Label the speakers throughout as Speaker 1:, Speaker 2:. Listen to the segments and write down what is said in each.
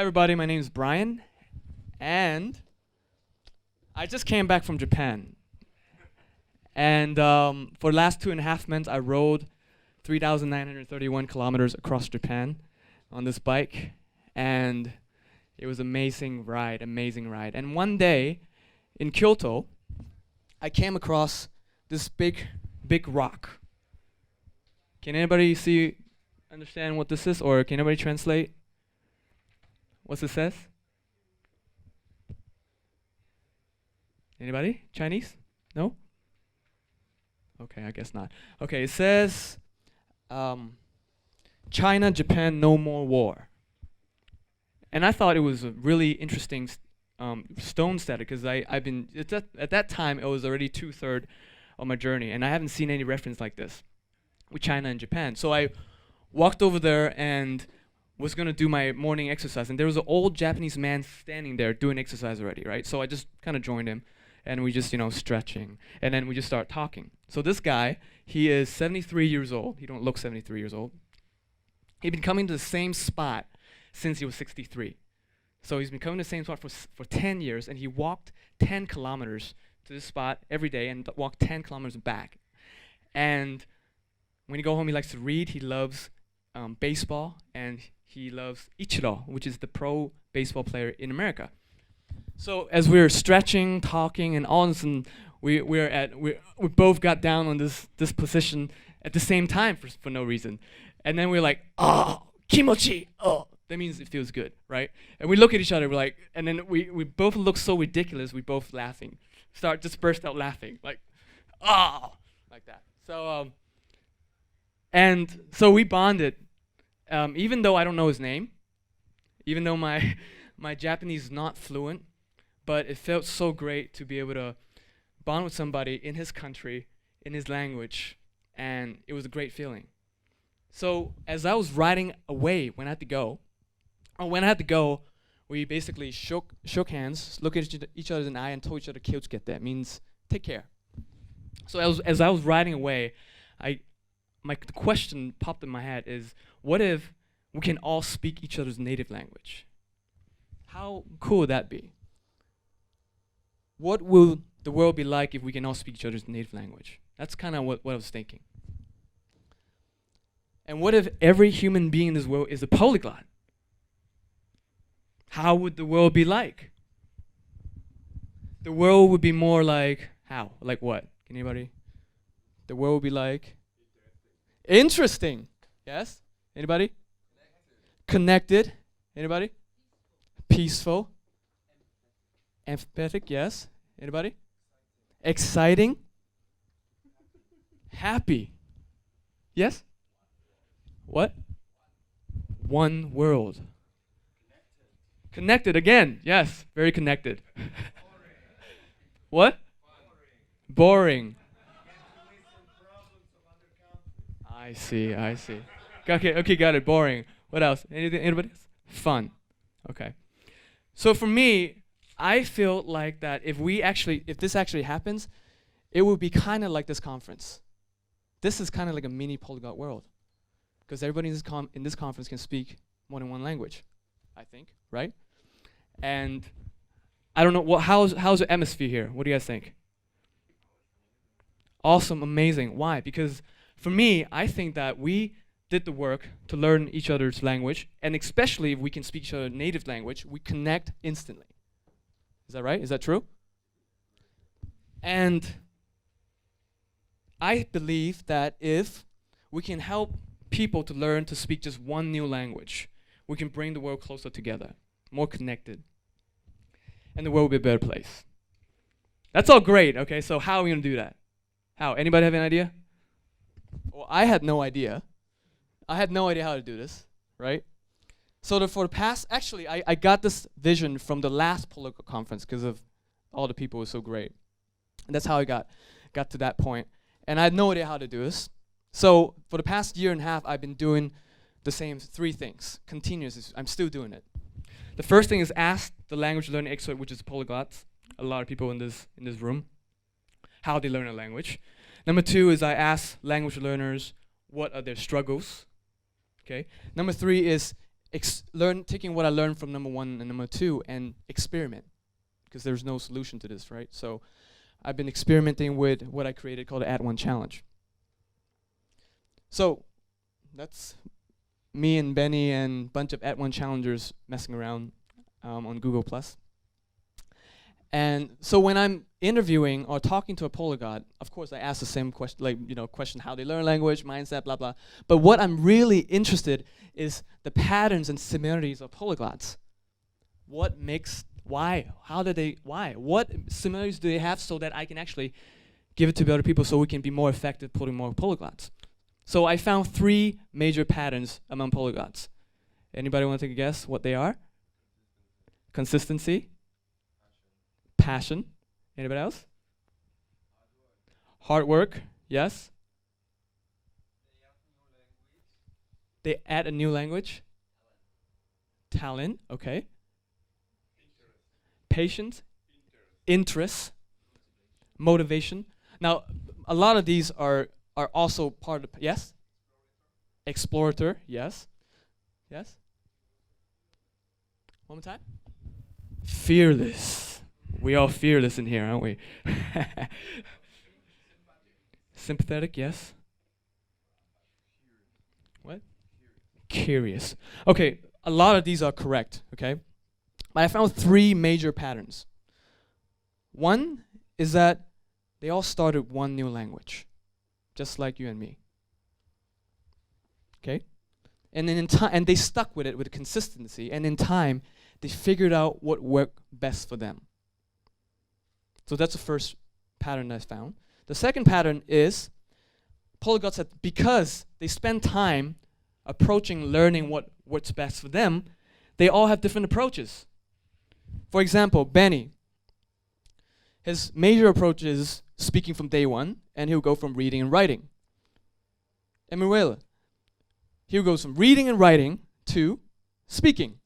Speaker 1: everybody, my name is Brian, and I just came back from Japan. And for the last 2.5 months, I rode 3,931 kilometers across Japan on this bike, and it was amazing ride. And one day in Kyoto, I came across this big rock. Can anybody understand what this is, or can anybody translate? What's it says? Anybody? Chinese? No? Okay, I guess not. Okay, it says China, Japan, no more war. And I thought it was a really interesting stone statue because at that time it was already 2/3 of my journey, and I haven't seen any reference like this with China and Japan. So I walked over there and was gonna do my morning exercise, and there was an old Japanese man standing there doing exercise already, right? So I just kind of joined him, and we just, stretching, and then we just start talking. So this guy, he is 73 years old. He don't look 73 years old. He'd been coming to the same spot since he was 63. So he's been coming to the same spot for 10 years, and he walked 10 kilometers to this spot every day and walked 10 kilometers back. And when he go home, he likes to read. He loves baseball, and he loves Ichiro, which is the pro baseball player in America. So as we were stretching, talking, and all of a sudden we both got down on this position at the same time for no reason. And then we're like, kimochi, that means it feels good, right? And we look at each other, we're like, and then we both look so ridiculous, we both laughing. Just burst out laughing, like, like that. So, and so we bonded, even though I don't know his name, even though my Japanese is not fluent, but it felt so great to be able to bond with somebody in his country, in his language, and it was a great feeling. So as I was riding away when I had to go, we basically shook hands, looked at each other in the eye, and told each other "Kyotsukete," means take care. So as I was riding away, the question popped in my head is, what if we can all speak each other's native language? How cool would that be? What will the world be like if we can all speak each other's native language? That's kind of what I was thinking. And what if every human being in this world is a polyglot? How would the world be like? The world would be more like, how? Like what? Anybody? The world would be like? Interesting. Yes? Anybody? Connected. Anybody? Peaceful. Empathetic. Yes? Anybody? Exciting. Happy. Yes? What? One world. Connected again. Yes, very connected. What? Boring. I see. Okay, got it. Boring. What else? Anybody else? Fun. Okay. So for me, I feel like that if this actually happens, it would be kind of like this conference. This is kind of like a mini polyglot world, because everybody in this conference can speak more than one language, I think, right? And I don't know, how's the atmosphere here? What do you guys think? Awesome, amazing. Why? Because for me, I think that we did the work to learn each other's language, and especially if we can speak each other's native language, we connect instantly. Is that right? Is that true? And I believe that if we can help people to learn to speak just one new language, we can bring the world closer together, more connected, and the world will be a better place. That's all great, okay? So how are we going to do that? How? Anybody have an idea? Well, I had no idea. I had no idea how to do this, right? So for the past, actually, I got this vision from the last Polyglot conference because of all the people were so great. And that's how I got to that point. And I had no idea how to do this. So for the past 1.5 years, I've been doing the same 3 things, continuously. I'm still doing it. The first thing is ask the language learning expert, which is polyglots, a lot of people in this room, how they learn a language. Number 2 is I ask language learners what are their struggles. Okay. Number 3 is taking what I learned from number 1 and number 2 and experiment, because there's no solution to this, right? So I've been experimenting with what I created called the Add One Challenge. So that's me and Benny and a bunch of Add One challengers messing around on Google+. And so when I'm interviewing or talking to a polyglot, of course I ask the same question, question how they learn language, mindset, blah, blah. But what I'm really interested is the patterns and similarities of polyglots. What similarities do they have so that I can actually give it to the other people so we can be more effective putting more polyglots. So I found 3 major patterns among polyglots. Anybody want to take a guess what they are? Consistency. Passion. Anybody else? Hard work. Yes. They add a new language. Talent. Okay. Patience. Interest. Motivation. Now, a lot of these are also part of, yes? Explorator. Yes. Yes. One more time. Fearless. We all fearless in here, aren't we? Sympathetic, yes. What? Curious. Okay, a lot of these are correct, okay? But I found 3 major patterns. One is that they all started one new language, just like you and me. Okay? And then and they stuck with it with consistency, and in time, they figured out what worked best for them. So that's the first pattern I found. The second pattern is polyglots that because they spend time approaching learning what's best for them, they all have different approaches. For example, Benny, his major approach is speaking from day 1, and he'll go from reading and writing. Emanuela, he goes from reading and writing to speaking.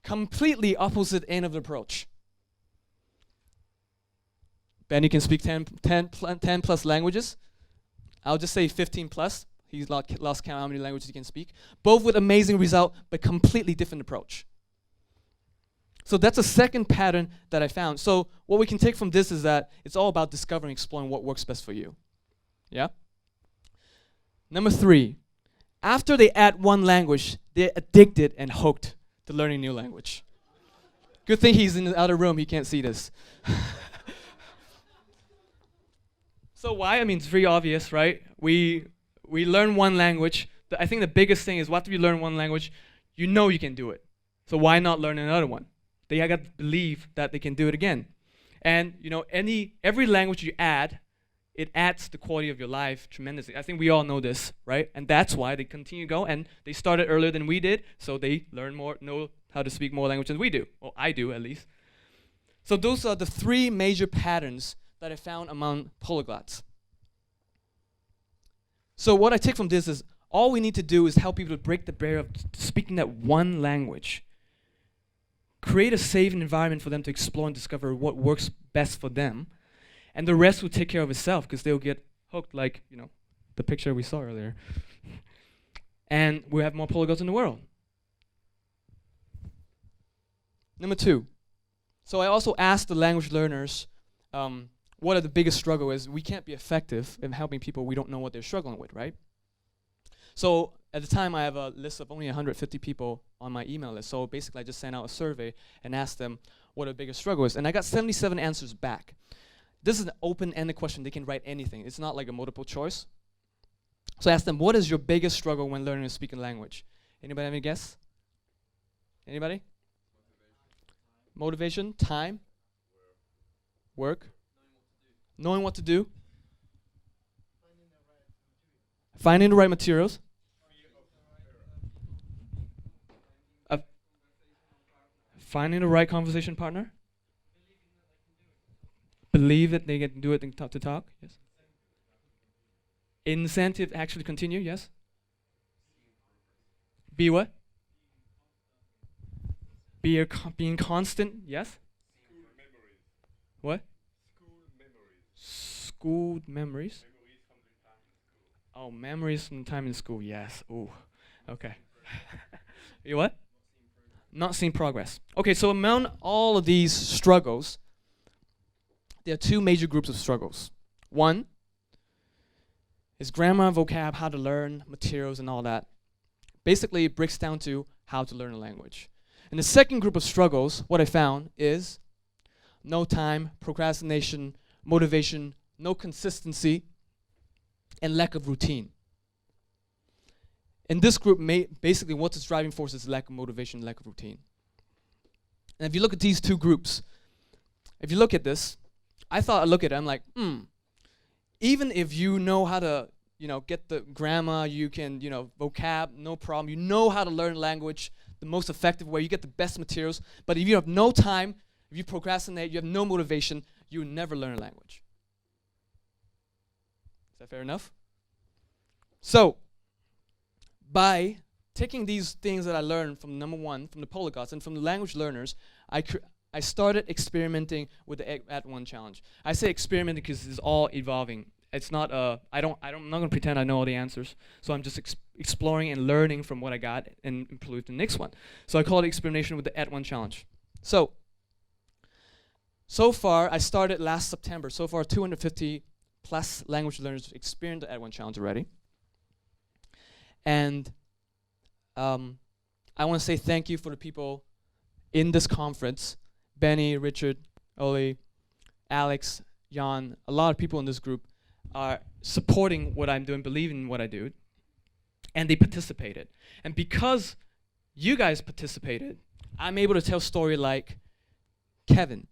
Speaker 1: Completely opposite end of the approach. Benny can speak 10 plus languages. I'll just say 15 plus. He's lost count how many languages he can speak. Both with amazing result, but completely different approach. So that's a second pattern that I found. So what we can take from this is that it's all about discovering, exploring what works best for you. Yeah? Number 3, after they add one language, they're addicted and hooked to learning a new language. Good thing he's in the other room, he can't see this. So why? I mean, it's very obvious, right? We learn one language. I think the biggest thing is after you learn one language, you know you can do it. So why not learn another one? They got to believe that they can do it again. And every language you add, it adds the quality of your life tremendously. I think we all know this, right? And that's why they continue to go. And they started earlier than we did, so they know how to speak more language than we do. Or I do, at least. So those are the 3 major patterns that I found among polyglots. So what I take from this is all we need to do is help people to break the barrier of speaking that one language. Create a safe environment for them to explore and discover what works best for them. And the rest will take care of itself because they'll get hooked like, the picture we saw earlier. And we have more polyglots in the world. Number 2. So I also asked the language learners what are the biggest struggle is. We can't be effective in helping people we don't know what they're struggling with, right? So at the time, I have a list of only 150 people on my email list. So basically, I just sent out a survey and asked them what their biggest struggle is. And I got 77 answers back. This is an open-ended question. They can write anything. It's not like a multiple choice. So I asked them, what is your biggest struggle when learning to speak a language? Anybody have any guess? Anybody? Motivation, time, work, knowing what to do, finding the right materials, finding the right conversation partner, believe that they can do it and to talk, yes. Incentive to actually continue, yes. Be what? Being constant, yes. What? School memories. Oh, memories from time in school, yes. Ooh, okay. You what? Not seeing progress. Okay, so among all of these struggles, there are two major groups of struggles. One is grammar, vocab, how to learn, materials, and all that. Basically, it breaks down to how to learn a language. And the second group of struggles, what I found is no time, procrastination, motivation, no consistency, and lack of routine. In this group, basically what's its driving force is lack of motivation, lack of routine. And if you look at these two groups, if you look at this, I look at it, I'm like, even if you know how to, get the grammar, you can, vocab, no problem. You know how to learn language the most effective way. You get the best materials. But if you have no time, if you procrastinate, you have no motivation, you will never learn a language. Is that fair enough? So, by taking these things that I learned from number one, from the polyglots and from the language learners, I started experimenting with the at one challenge. I say experimenting because it's all evolving. It's not I'm not gonna pretend I know all the answers. So I'm just exploring and learning from what I got and include the next one. So I call it experimentation with the at one challenge. So far, I started last September. So far, 250 plus language learners experienced the at one challenge already. And I want to say thank you for the people in this conference. Benny, Richard, Oli, Alex, Jan, a lot of people in this group are supporting what I'm doing, believing in what I do, and they participated. And because you guys participated, I'm able to tell story like Kevin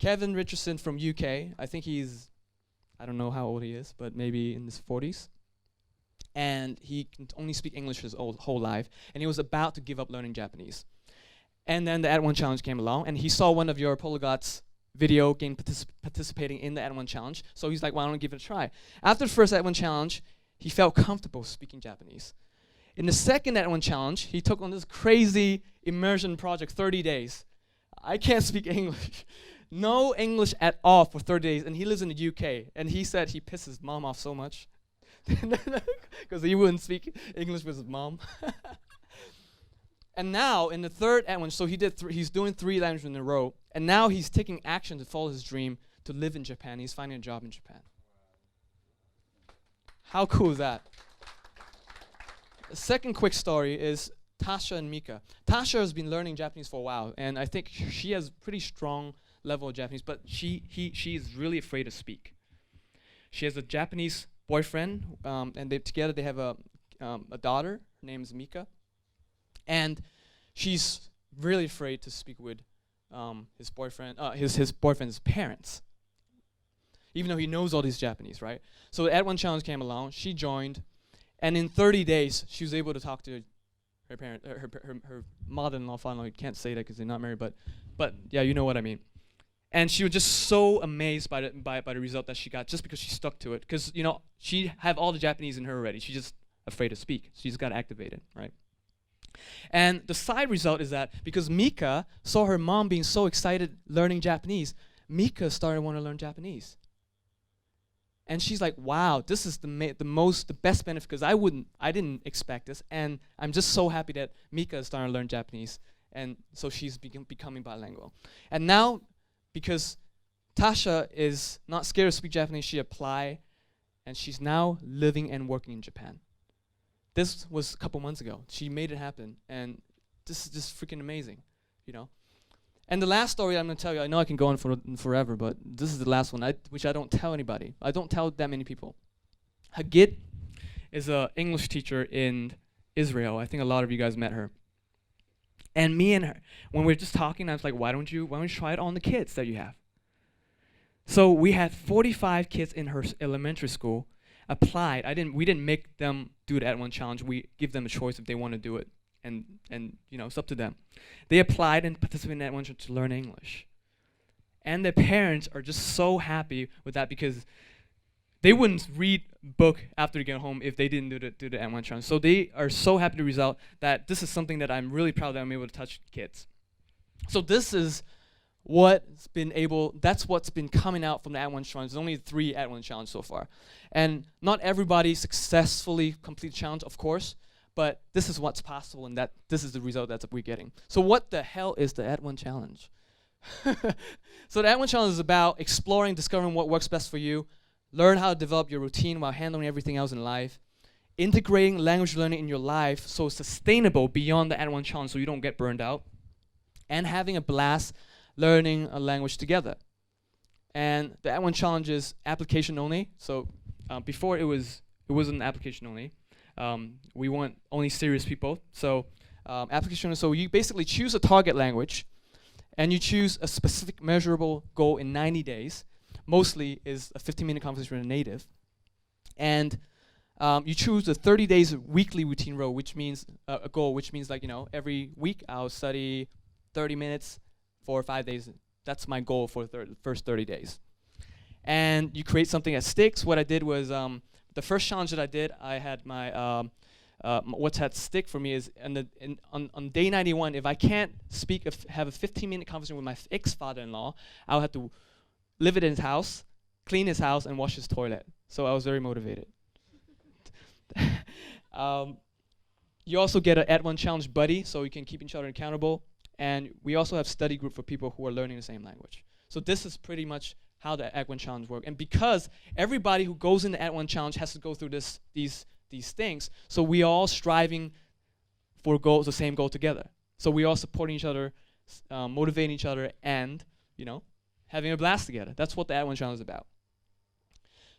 Speaker 1: Richardson from UK. I think I don't know how old he is, but maybe in his 40s. And he can only speak English his whole life, and he was about to give up learning Japanese. And then the At One Challenge came along, and he saw one of your polyglots video game participating in the At One Challenge, so he's like, why don't I give it a try? After the first At One Challenge, he felt comfortable speaking Japanese. In the second At One Challenge, he took on this crazy immersion project, 30 days. I can't speak English. No English at all for 30 days, and he lives in the UK, and he said he pissed his mom off so much because he wouldn't speak English with his mom. And now, in the third At One, so he's doing 3 languages in a row, and now he's taking action to follow his dream to live in Japan. He's finding a job in Japan. How cool is that? The second quick story is Tasha and Mika. Tasha has been learning Japanese for a while, and I think she has pretty strong level of Japanese, but she is really afraid to speak. She has a Japanese boyfriend, and together they have a daughter. Her name is Mika. And she's really afraid to speak with his boyfriend's parents, even though he knows all these Japanese, right? So At One Challenge came along, she joined, and in 30 days, she was able to talk to her parent, her mother-in-law, father-in-law. You can't say that because they're not married, but yeah, you know what I mean. And she was just so amazed by the result that she got, just because she stuck to it. Because she have all the Japanese in her already. She's just afraid to speak. She just got activated, right? And the side result is that because Mika saw her mom being so excited learning Japanese, Mika started wanting to learn Japanese. And she's like, wow, this is the best benefit, because I didn't expect this, and I'm just so happy that Mika is starting to learn Japanese, and so she's becoming bilingual. And now, because Tasha is not scared to speak Japanese, she applied, and she's now living and working in Japan. This was a couple months ago. She made it happen, and this is just freaking amazing, And the last story I'm going to tell you, I know I can go on forever, but this is the last one, which I don't tell anybody. I don't tell that many people. Hagit is an English teacher in Israel. I think a lot of you guys met her. And me and her, when we were just talking, I was like, why don't you try it on the kids that you have? So we had 45 kids in her elementary school applied. We didn't make them do the At One Challenge. We give them a choice if they want to do it, and it's up to them. They applied and participated in the At One Challenge to learn English, and their parents are just so happy with that, because they wouldn't read book after they get home if they didn't do the At One Challenge. So they are so happy to result that this is something that I'm really proud that I'm able to touch kids. So this is that's what's been coming out from the At One Challenge. There's only 3 At One Challenge so far. And not everybody successfully complete the challenge, of course, but this is what's possible, and that this is the result that we're getting. So what the hell is the At One Challenge? So the At One Challenge is about exploring, discovering what works best for you, learn how to develop your routine while handling everything else in life, integrating language learning in your life so it's sustainable beyond the At One Challenge so you don't get burned out, and having a blast learning a language together. And the At One Challenge is application only. So before it wasn't application only. We want only serious people. So application only. So you basically choose a target language, and you choose a specific measurable goal in 90 days. Mostly is a 15-minute conversation with a native. And you choose a 30 days weekly routine role, which means a goal, which means like, every week I'll study 30 minutes for 5 days. That's my goal for the first 30 days. And you create something that sticks. What I did was, the first challenge that I did, I had my, what's at stick for me is on day 91, if I can't have a 15-minute conversation with my ex-father-in-law, I'll have to live at his house, clean his house, and wash his toilet. So I was very motivated. You also get an At One Challenge buddy, so you can keep each other accountable. And we also have study group for people who are learning the same language. So this is pretty much how the At One Challenge works. And because everybody who goes in the At One Challenge has to go through these things, so we all striving for goals, the same goal together. So we all supporting each other, motivating each other, and having a blast together. That's what the At One Challenge is about.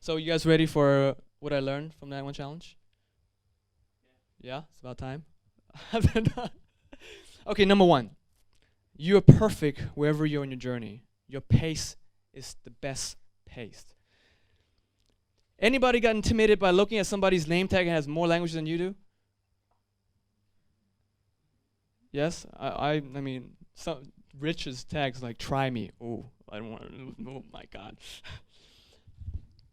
Speaker 1: So you guys ready for what I learned from the At One Challenge? Yeah, it's about time. Okay, number one. You are perfect wherever you're on your journey. Your pace is the best pace. Anybody got intimidated by looking at somebody's name tag and has more languages than you do? Yes? I mean, some Rich's tags like, try me. Oh, I don't want to, oh my God.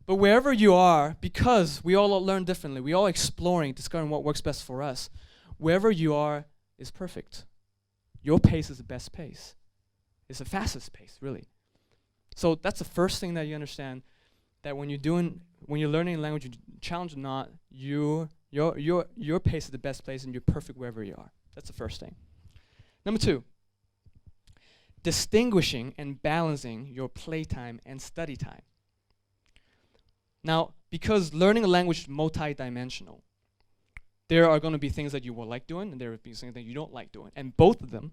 Speaker 1: But wherever you are, because we all learn differently, we all exploring, discovering what works best for us, wherever you are is perfect. Your pace is the best pace. It's the fastest pace, really. So that's the first thing that you understand, that when you're learning a language, you challenge or not, your pace is the best place and you're perfect wherever you are. That's the first thing. Number two, distinguishing and balancing your playtime and study time. Now, because learning a language is multi-dimensional, there are going to be things that you will like doing, and there will be things that you don't like doing. And both of them,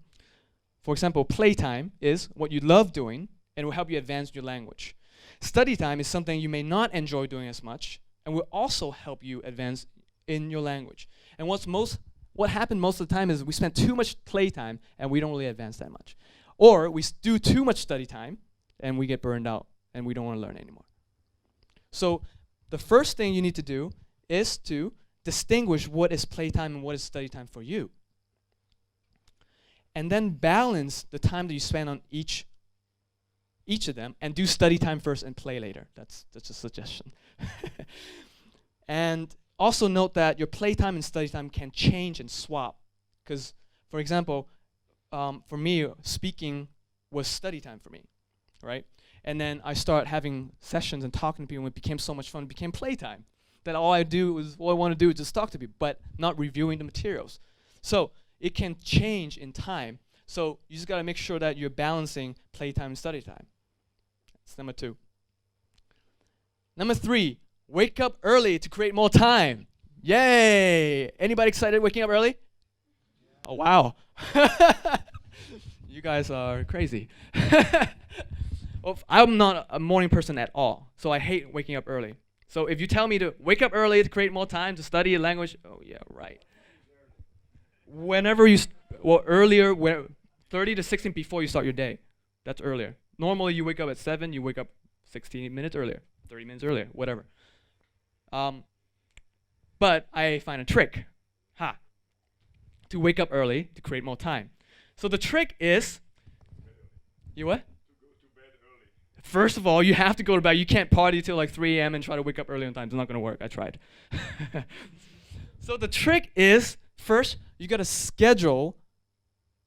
Speaker 1: for example, playtime is what you love doing, and will help you advance your language. Study time is something you may not enjoy doing as much, and will also help you advance in your language. And what happened most of the time is we spend too much playtime, and we don't really advance that much. Or we do too much study time, and we get burned out, and we don't want to learn anymore. So the first thing you need to do is to distinguish what is playtime and what is study time for you. And then balance the time that you spend on each of them, and do study time first and play later. That's a suggestion. And also note that your playtime and study time can change and swap. Because, for example, for me, speaking was study time for me, right? And then I started having sessions and talking to people, and it became so much fun. It became playtime. That all I want to do is just talk to people, but not reviewing the materials. So it can change in time. So you just got to make sure that you're balancing playtime and study time. That's number two. Number three, wake up early to create more time. Yay! Anybody excited waking up early? Oh, wow. You guys are crazy. Well, I'm not a morning person at all, so I hate waking up early. So if you tell me to wake up early to create more time to study a language, oh yeah, right. Whenever earlier, 30 to 16 before you start your day. That's earlier. Normally you wake up at 7, you wake up 16 minutes earlier, 30 minutes earlier, whatever. But I find a trick, to wake up early to create more time. So the trick is, you what? First of all, you have to go to bed. You can't party till like 3 a.m. and try to wake up early on time. It's not going to work. I tried. So the trick is, first, you got to schedule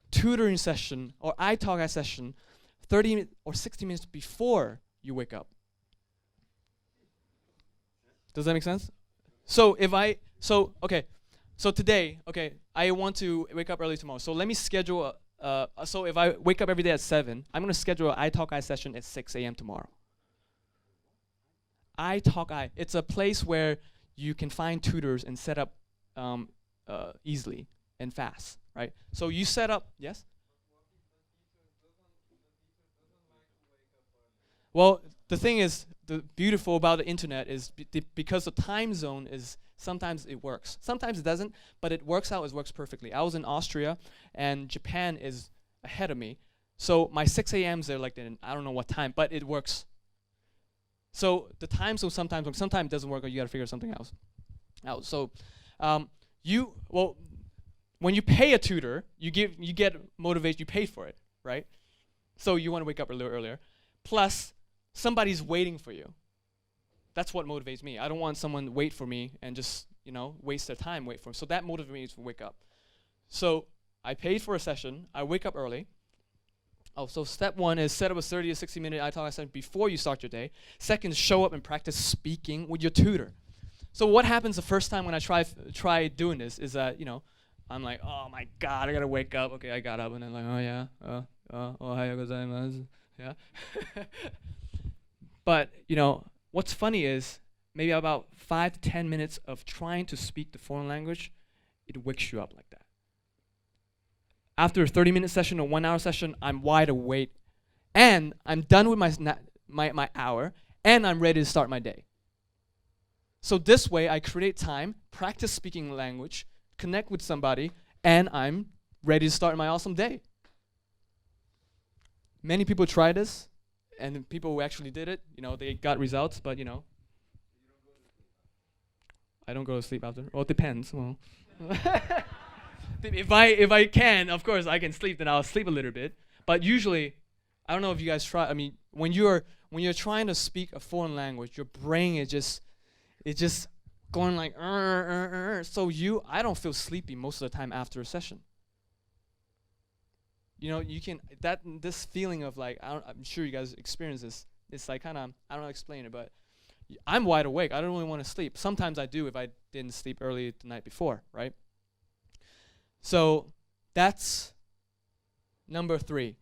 Speaker 1: tutoring session or iTalk session 30 or 60 minutes before you wake up. Does that make sense? So So today, okay, I want to wake up early tomorrow. So let me schedule so if I wake up every day at 7, I'm going to schedule an iTalk session at 6 a.m. tomorrow. iTalk. It's a place where you can find tutors and set up easily and fast, right? So you set up, yes? Well, the thing is, the beautiful about the internet is because the time zone is, sometimes it works. Sometimes it doesn't, but it works out, it works perfectly. I was in Austria, and Japan is ahead of me. So my 6 a.m.s are like, I don't know what time, but it works. So the time zone sometimes it doesn't work, or you got to figure something else out. So when you pay a tutor, you get motivation, you pay for it, right? So you want to wake up a little earlier. Plus, somebody's waiting for you. That's what motivates me. I don't want someone to wait for me and just, waste their time, wait for me. So that motivates me to wake up. So I paid for a session. I wake up early. Oh, so step 1 is set up a 30 to 60-minute iTalk session before you start your day. Second, show up and practice speaking with your tutor. So what happens the first time when I try doing this is that, I'm like, oh my God, I gotta wake up. Okay, I got up, and then like, oh yeah, ohayou gozaimasu. Yeah. But, what's funny is maybe about 5 to 10 minutes of trying to speak the foreign language, it wakes you up like that. After a 30-minute session or 1-hour session, I'm wide awake, and I'm done with my hour, and I'm ready to start my day. So this way, I create time, practice speaking language, connect with somebody, and I'm ready to start my awesome day. Many people try this, and people who actually did it, they got results, but I don't go to sleep after. Well, it depends. Well, if I can, of course, I can sleep, then I'll sleep a little bit. But usually, I don't know if you guys try. I mean, when you're trying to speak a foreign language, your brain is just going like, so I don't feel sleepy most of the time after a session. You can, this feeling of like, I'm sure you guys experience this. It's like kind of, I don't know how to explain it, but I'm wide awake. I don't really want to sleep. Sometimes I do if I didn't sleep early the night before, right? So that's number 3.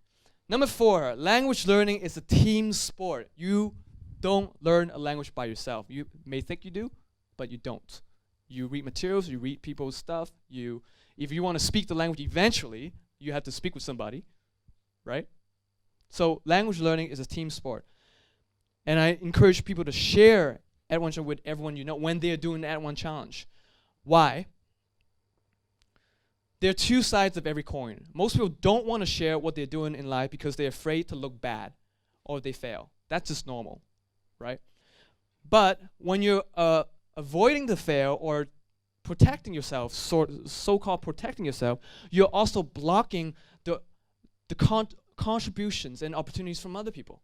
Speaker 1: Number 4, language learning is a team sport. You don't learn a language by yourself. You may think you do, but you don't. You read materials, you read people's stuff. If you want to speak the language eventually, you have to speak with somebody, right? So language learning is a team sport. And I encourage people to share @ONE challenge with everyone when they're doing the @ONE challenge. Why? There are 2 sides of every coin. Most people don't want to share what they're doing in life because they're afraid to look bad or they fail. That's just normal, right? But when you're avoiding the fail or protecting yourself, so-called protecting yourself, you're also blocking the contributions and opportunities from other people.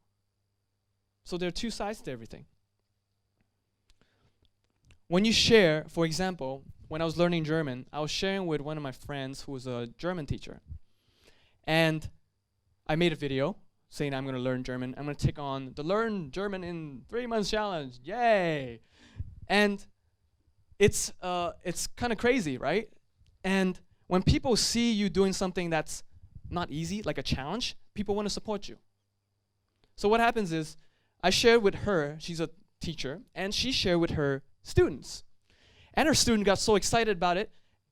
Speaker 1: So there are 2 sides to everything. When you share, for example, when I was learning German, I was sharing with one of my friends who was a German teacher. And I made a video saying I'm going to learn German. I'm going to take on the Learn German in 3 Months challenge. Yay! And it's kind of crazy, right? And when people see you doing something that's not easy, like a challenge, people want to support you. So what happens is I shared with her, she's a teacher, and she shared with her students. And her student got so excited about it,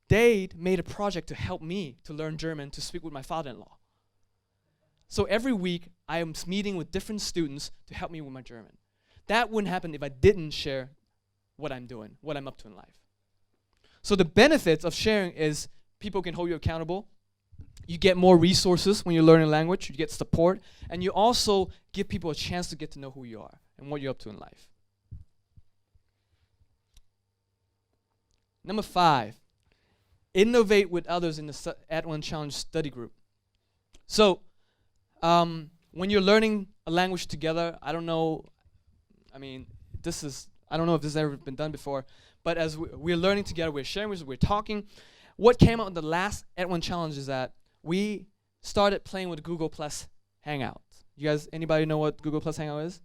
Speaker 1: they made a project to help me to learn German, to speak with my father-in-law. So every week, I am meeting with different students to help me with my German. That wouldn't happen if I didn't share what I'm doing, what I'm up to in life. So the benefits of sharing is people can hold you accountable. You get more resources when you're learning language. You get support. And you also give people a chance to get to know who you are and what you're up to in life. Number 5, innovate with others in the @ONE challenge study group. So when you're learning a language together, I don't know if this has ever been done before, but as we're learning together, we're sharing, we're talking. What came out in the last @ONE challenge is that we started playing with Google Plus Hangout. You guys, anybody know what Google Plus Hangout is?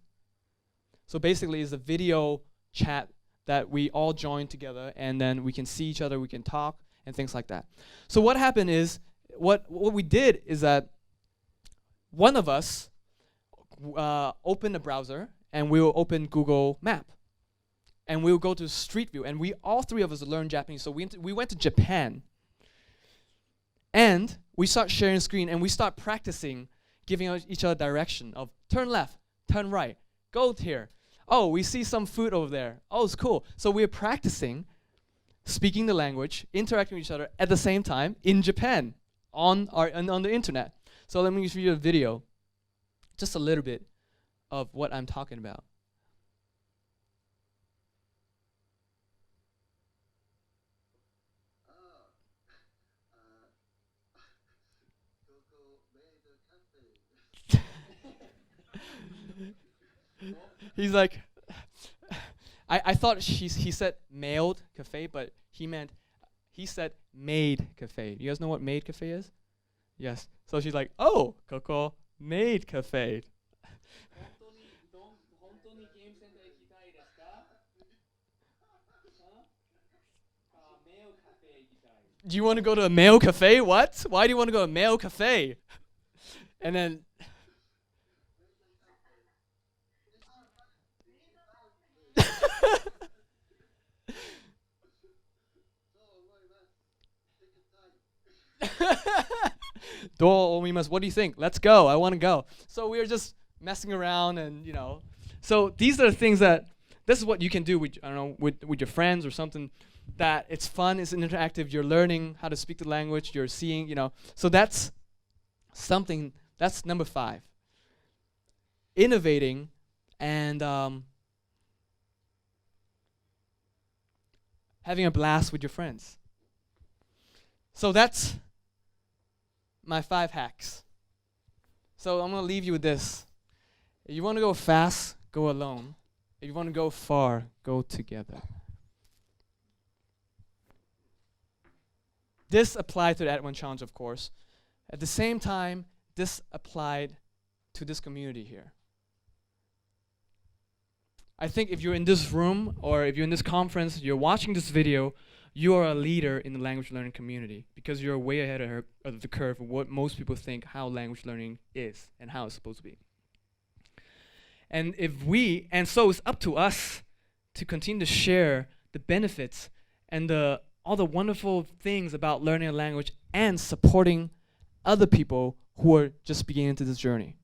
Speaker 1: So basically, it's a video chat that we all join together, and then we can see each other, we can talk, and things like that. So what happened is, what we did is that one of us open a browser and we will open Google Map and we will go to Street View, and we all three of us learn Japanese. So we went to Japan and we start sharing screen and we start practicing giving each other direction of turn left, turn right, go here. Oh, we see some food over there. Oh, it's cool. So we're practicing speaking the language, interacting with each other at the same time in Japan on the internet. So let me show you a video, just a little bit of what I'm talking about. He's like, I thought he said mailed cafe, but he said maid cafe. You guys know what maid cafe is? Yes. So she's like, oh, koko maid cafe. Do you want to go to a mail cafe? What? Why do you want to go to a mail cafe? And then what do you think? Let's go. I want to go. So we were just messing around, and so these are the things this is what you can do with with your friends or something, that it's fun, it's interactive, you're learning how to speak the language, you're seeing, So that's something, that's number 5. Innovating and having a blast with your friends. So that's my 5 hacks. So I'm going to leave you with this. If you want to go fast, go alone. If you want to go far, go together. This applied to the At One Challenge, of course. At the same time, this applied to this community here. I think if you're in this room or if you're in this conference, you're watching this video, you are a leader in the language learning community because you're way ahead of the curve of what most people think how language learning is and how it's supposed to be. And so it's up to us to continue to share the benefits and all the wonderful things about learning a language and supporting other people who are just beginning into this journey.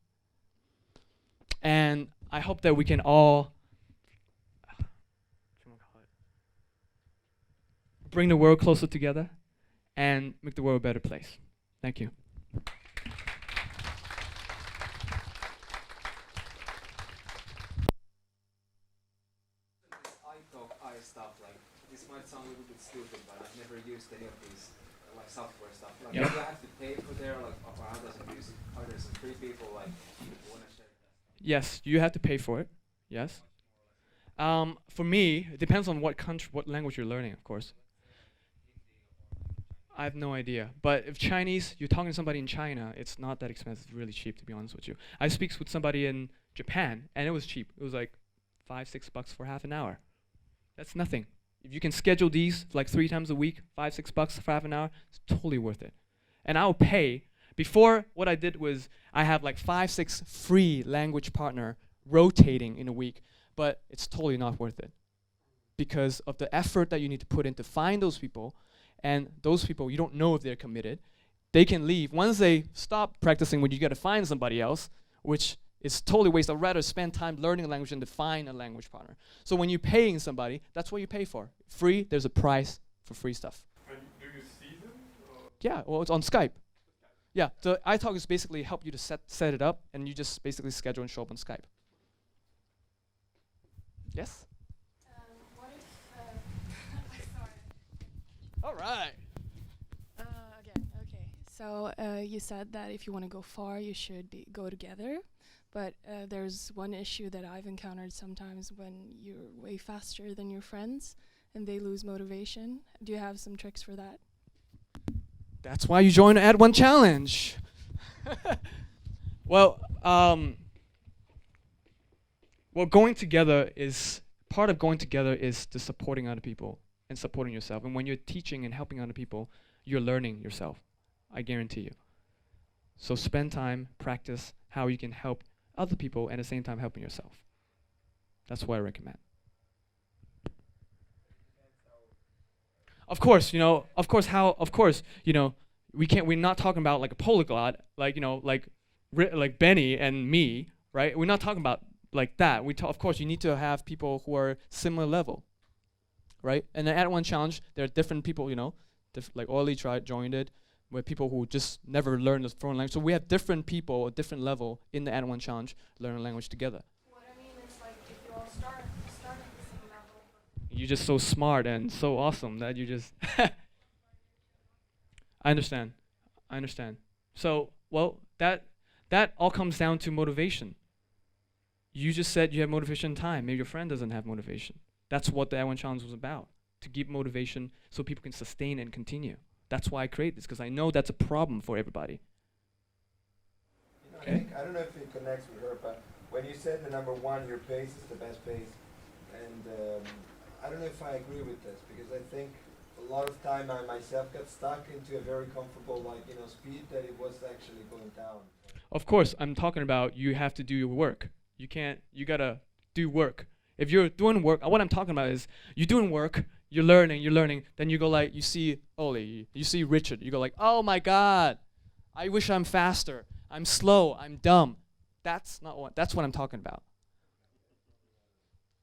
Speaker 1: And I hope that we can all bring the world closer together and make the world a better place. Thank you.
Speaker 2: I stuff, like, this might sound a little bit stupid, but I've never used any of these like software stuff. Like,
Speaker 1: Yep.
Speaker 2: do I have to pay for there, like, or how does it use? Are there some free people like who want to share that?
Speaker 1: Yes, you have to pay for it. Yes. For me, it depends on what language you're learning, of course. I have no idea. But if Chinese, you're talking to somebody in China, it's not that expensive. It's really cheap, to be honest with you. I speak with somebody in Japan, and it was cheap. It was like $5-6 for half an hour. That's nothing. If you can schedule these like 3 times a week, $5-6 for half an hour, it's totally worth it. And I'll pay. Before, what I did was I have like 5-6 free language partner rotating in a week, but it's totally not worth it because of the effort that you need to put in to find those people. And those people, you don't know if they're committed. They can leave. Once they stop practicing, when you got to find somebody else, which is totally waste. I'd rather spend time learning a language than to find a language partner. So when you're paying somebody, that's what you pay for. Free, there's a price for free stuff.
Speaker 3: And do you see them?
Speaker 1: Yeah, well, it's on Skype. Yeah, the iTalk is basically help you to set it up, and you just basically schedule and show up on Skype. Yes?
Speaker 4: What if, sorry.
Speaker 1: All right.
Speaker 4: Again, okay. So you said that if you want to go far, you should go together. But there's one issue that I've encountered sometimes when you're way faster than your friends and they lose motivation. Do you have some tricks for that?
Speaker 1: That's why you join the Add One Challenge. Well, going together is part of going together is the supporting other people and supporting yourself. And when you're teaching and helping other people, you're learning yourself. I guarantee you. So spend time, practice how you can help other people and at the same time helping yourself. That's what I recommend. Of course, we're not talking about like a polyglot, like Benny and me, right? We're not talking about like that. Of course, you need to have people who are similar level, right? And the Add One Challenge, there are different people, like Ollie joined it, with people who just never learned the foreign language. So we have different people at different level in the Add One Challenge learning language together.
Speaker 4: What I mean is like if you all start at the same level.
Speaker 1: You're just so smart and so awesome that you just I understand. So, well, that all comes down to motivation. You just said you have motivation and time. Maybe your friend doesn't have motivation. That's what the Add One Challenge was about, to give motivation so people can sustain and continue. That's why I create this, because I know that's a problem for everybody.
Speaker 3: I don't know if it connects with her, but when you said the number one, your pace is the best pace, and I don't know if I agree with this, because I think a lot of time I myself got stuck into a very comfortable, speed that it was actually going down.
Speaker 1: Of course, I'm talking about you have to do your work. You gotta do work. If you're doing work, what I'm talking about is you're doing work, you're learning, then you go like, you see Ollie, you see Richard, you go like, oh my God, I wish I'm faster, I'm slow, I'm dumb. That's what I'm talking about.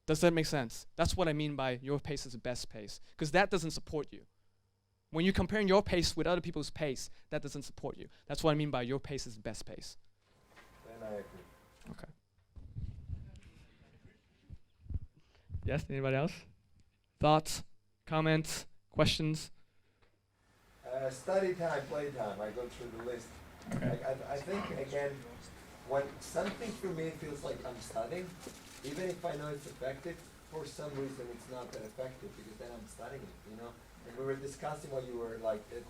Speaker 1: Does that make sense? That's what I mean by your pace is the best pace, because that doesn't support you. When you're comparing your pace with other people's pace, that doesn't support you. That's what I mean by your pace is the best pace.
Speaker 3: Then I agree.
Speaker 1: Okay. Yes, anybody else? Thoughts, comments, questions?
Speaker 3: Study time, play time. I go through the list.
Speaker 1: Okay.
Speaker 3: I think, again, when something for me feels like I'm studying, even if I know it's effective, for some reason it's not that effective, because then I'm studying it, And we were discussing while you were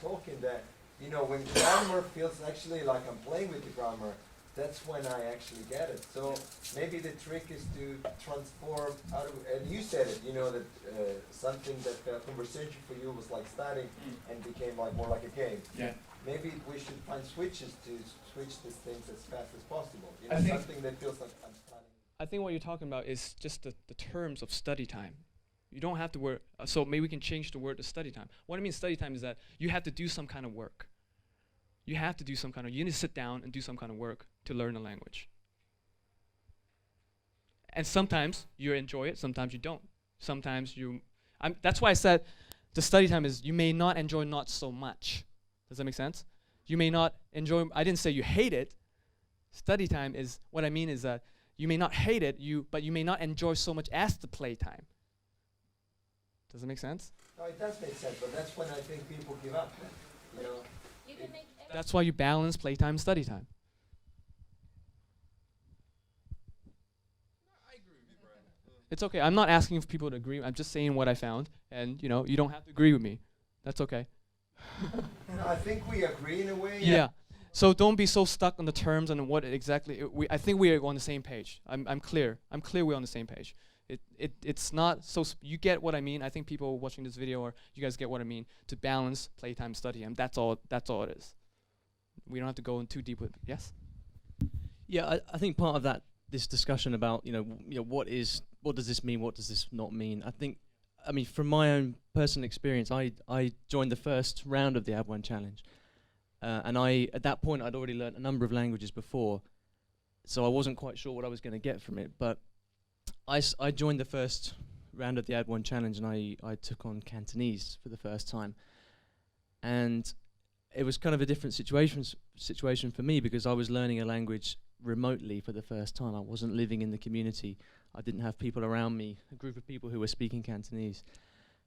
Speaker 3: talking that, when grammar feels actually like I'm playing with the grammar, that's when I actually get it. So maybe the trick is to transform and you said it, that something that conversation for you was like studying and became like more like a game.
Speaker 1: Yeah.
Speaker 3: Maybe we should find switches to switch these things as fast as possible.
Speaker 1: I think
Speaker 3: something that feels like I'm studying.
Speaker 1: I think what you're talking about is just the terms of study time. You don't have to work, so maybe we can change the word to study time. What I mean study time is that you have to do some kind of work. You need to sit down and do some kind of work to learn the language. And sometimes you enjoy it, sometimes you don't. That's why I said the study time is you may not enjoy not so much. Does that make sense? You may not enjoy, I didn't say you hate it. Study time is, what I mean is that you may not hate it, but you may not enjoy so much as the play time. Does that make sense?
Speaker 3: No, it does make sense, but that's when I think people give up.
Speaker 4: You can make
Speaker 1: That's why you balance playtime and study time.
Speaker 5: I agree with you, Brian.
Speaker 1: It's okay. I'm not asking for people to agree. I'm just saying what I found, and you don't have to agree with me. That's okay.
Speaker 3: I think we agree in a way.
Speaker 1: Yeah. So don't be so stuck on the terms and what exactly. I think we are on the same page. I'm clear. I'm clear we're on the same page. It's not so. You get what I mean. I think people watching this video, or you guys get what I mean, to balance playtime, study, and that's all it is. We don't have to go in too deep with. Yes.
Speaker 6: Yeah, I think part of this discussion about what does this mean, what does this not mean. I mean from my own personal experience, I joined the first round of the Add One Challenge, and at that point I'd already learned a number of languages before, so I wasn't quite sure what I was going to get from it. But I joined the first round of the Add One Challenge, and I took on Cantonese for the first time, and it was kind of a different situation for me, because I was learning a language remotely for the first time. I wasn't living in the community. I didn't have people around me, a group of people who were speaking Cantonese.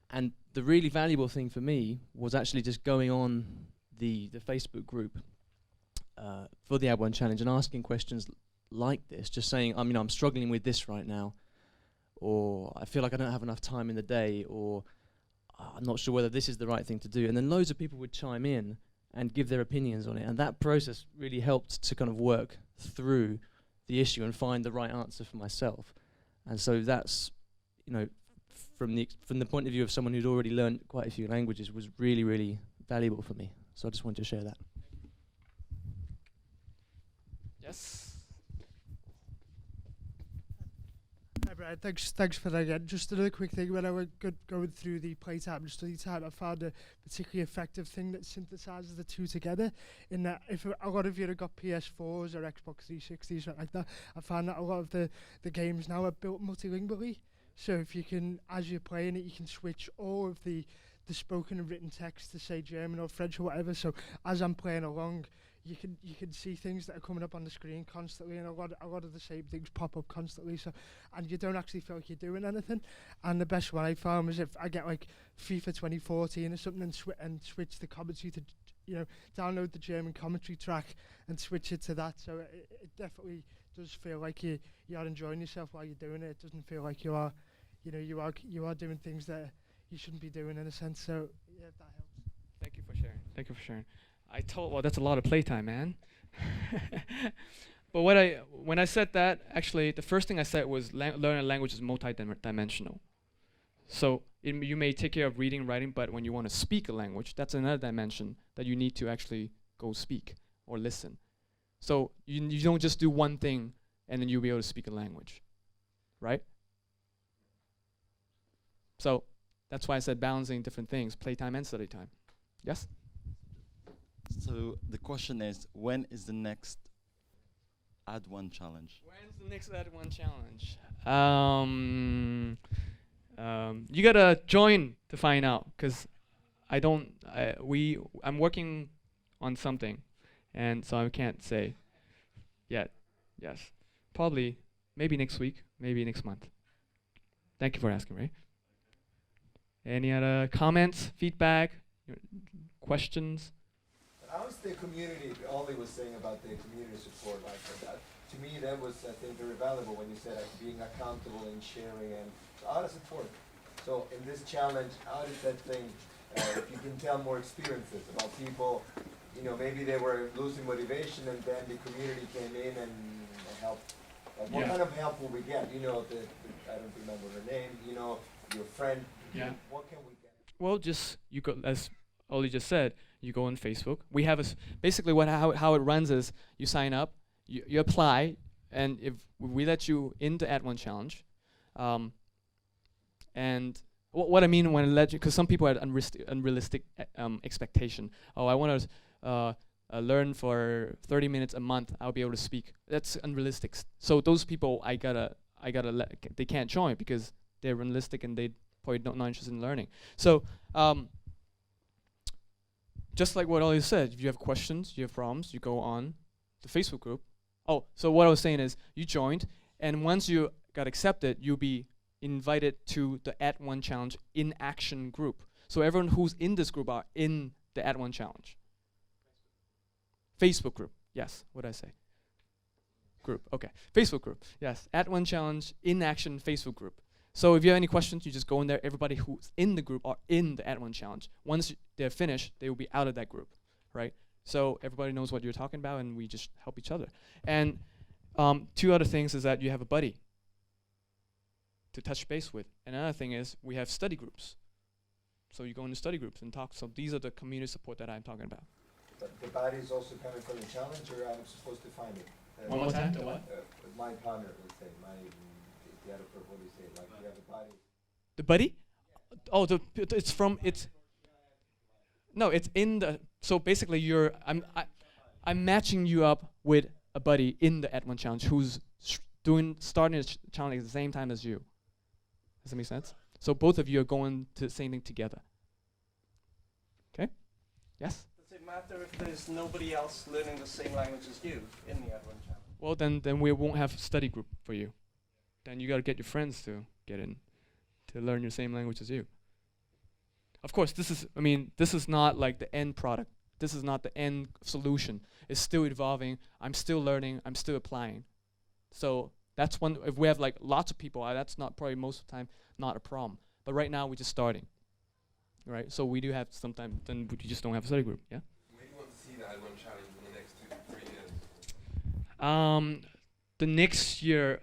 Speaker 6: And the really valuable thing for me was actually just going on the Facebook group for the Add One Challenge and asking questions like this, just saying, I'm struggling with this right now, or I feel like I don't have enough time in the day, or I'm not sure whether this is the right thing to do. And then loads of people would chime in and give their opinions on it, and that process really helped to kind of work through the issue and find the right answer for myself. And so that's, from the point of view of someone who'd already learned quite a few languages was really, really valuable for me. So I just wanted to share that.
Speaker 1: Yes.
Speaker 5: Hi Brian, thanks for that again. Just another quick thing, when I was going through the playtime and study time, I found a particularly effective thing that synthesizes the two together, in that if a lot of you have got PS4s or Xbox 360s, something like that, I found that a lot of the games now are built multilingually. So if you can, as you're playing it, you can switch all of the spoken and written text to say German or French or whatever. So as I'm playing along, you can see things that are coming up on the screen constantly, and a lot of the same things pop up constantly. So, and you don't actually feel like you're doing anything. And the best one I found was if I get like FIFA 2014 or something and switch the commentary to, download the German commentary track and switch it to that. So it definitely does feel like you are enjoying yourself while you're doing it. It doesn't feel like you are doing things that you shouldn't be doing in a sense. So yeah, that helps.
Speaker 1: Thank you for sharing. Well, that's a lot of playtime, man. But when I said that, actually, the first thing I said was learning a language is multi-dimensional. So you may take care of reading and writing, but when you want to speak a language, that's another dimension that you need to actually go speak or listen. So you don't just do one thing and then you'll be able to speak a language, right? So that's why I said balancing different things, playtime and study time. Yes?
Speaker 7: So the question is, when is the next Add One challenge?
Speaker 1: When's the next Add One challenge? You gotta join to find out, because I'm working on something, and so I can't say yet. Yes, probably, maybe next week, maybe next month. Thank you for asking, Ray. Any other comments, feedback, questions?
Speaker 3: How's the community, Ollie was saying about the community support, like that. To me, that was, I think, very valuable when you said like, being accountable and sharing and how to support. So in this challenge, how did that thing, if you can tell more experiences about people, maybe they were losing motivation and then the community came in and helped. Like, what kind of help will we get? I don't remember her name, your friend.
Speaker 1: Yeah.
Speaker 3: What can we get?
Speaker 1: Well, you go, as Oli just said, you go on Facebook. We have basically how it runs is you sign up, you apply, and if we let you into Add One challenge, and what I mean when I let you, because some people had unrealistic expectation. Oh, I want to learn for 30 minutes a month. I'll be able to speak. That's unrealistic. So those people, I gotta they can't join because they're unrealistic and they probably not interested in learning. So. Just like what Ollie said, if you have questions, you have problems, you go on the Facebook group. Oh, so what I was saying is you joined, and once you got accepted, you'll be invited to the Add One Challenge in action group. So everyone who's in this group are in the Add One Challenge. Facebook group. Yes, what did I say? Group, okay. Facebook group, yes. Add One Challenge in action Facebook group. So if you have any questions, you just go in there. Everybody who's in the group are in the Add One Challenge. Once they're finished, they will be out of that group, right? So everybody knows what you're talking about, and we just help each other. And two other things is that you have a buddy to touch base with. Another thing is we have study groups. So you go into study groups and talk. So these are the community support that I'm talking about.
Speaker 3: But the buddy is also coming from the challenge, or I'm supposed to find it?
Speaker 1: One more time, the what?
Speaker 3: My partner, let's say, the other person, what do you say? Like you have a buddy.
Speaker 1: The buddy? Oh, it's in the, so basically I'm matching you up with a buddy in the Add One Challenge who's starting the challenge at the same time as you. Does that make sense? So both of you are going to the same thing together. Okay? Yes?
Speaker 8: Does it matter if there's nobody else learning the same language as you in the Add One Challenge?
Speaker 1: Well, then we won't have a study group for you. Then you got to get your friends to get in, to learn your same language as you. Of course, this is not like the end product. This is not the end solution. It's still evolving. I'm still learning. I'm still applying. So that's one. If we have like lots of people, that's not probably most of the time not a problem. But right now we're just starting, right? So we do have sometimes. Then we just don't have a study group. Yeah.
Speaker 9: Where do you want to see that one challenge in the next 2 to 3 years?
Speaker 1: The next year,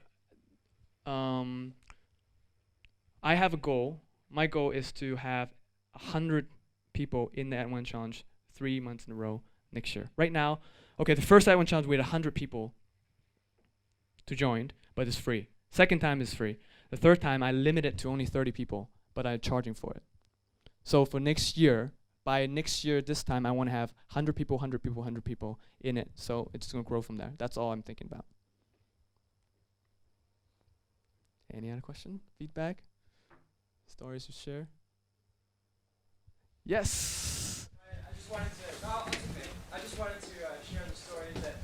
Speaker 1: I have a goal. My goal is to have 100 people in the At1 Challenge 3 months in a row next year. Right now, okay, the first At1 Challenge we had 100 people to join, but it's free. Second time is free. The third time I limit it to only 30 people, but I'm charging for it. So for next year, by next year this time, I want to have 100 people, 100 people, 100 people in it. So it's going to grow from there. That's all I'm thinking about. Any other question? Feedback? Stories to share? Yes.
Speaker 10: I just wanted to. No, it's okay. I just wanted to share the story that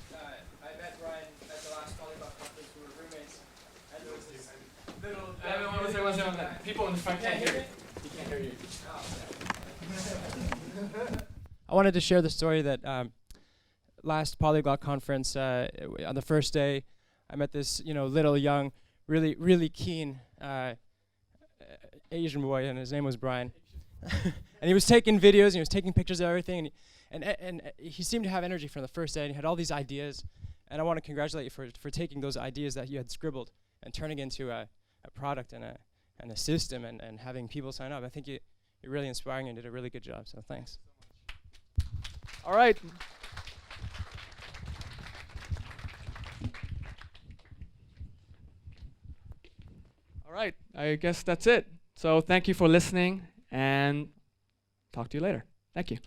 Speaker 10: I met Ryan at the last Polyglot conference. We were roommates, and there was this little.
Speaker 1: One second. People in the front can't hear you. He can't hear you.
Speaker 10: I wanted to share the story that last Polyglot conference on the first day, I met this little young, really keen Asian boy, and his name was Brian. And he was taking videos, and he was taking pictures of everything, and he seemed to have energy from the first day, and he had all these ideas. And I want to congratulate you for taking those ideas that you had scribbled and turning into a product and a system and having people sign up. I think you're really inspiring and did a really good job, so thanks.
Speaker 1: All right. All right, I guess that's it. So thank you for listening, and talk to you later. Thank you.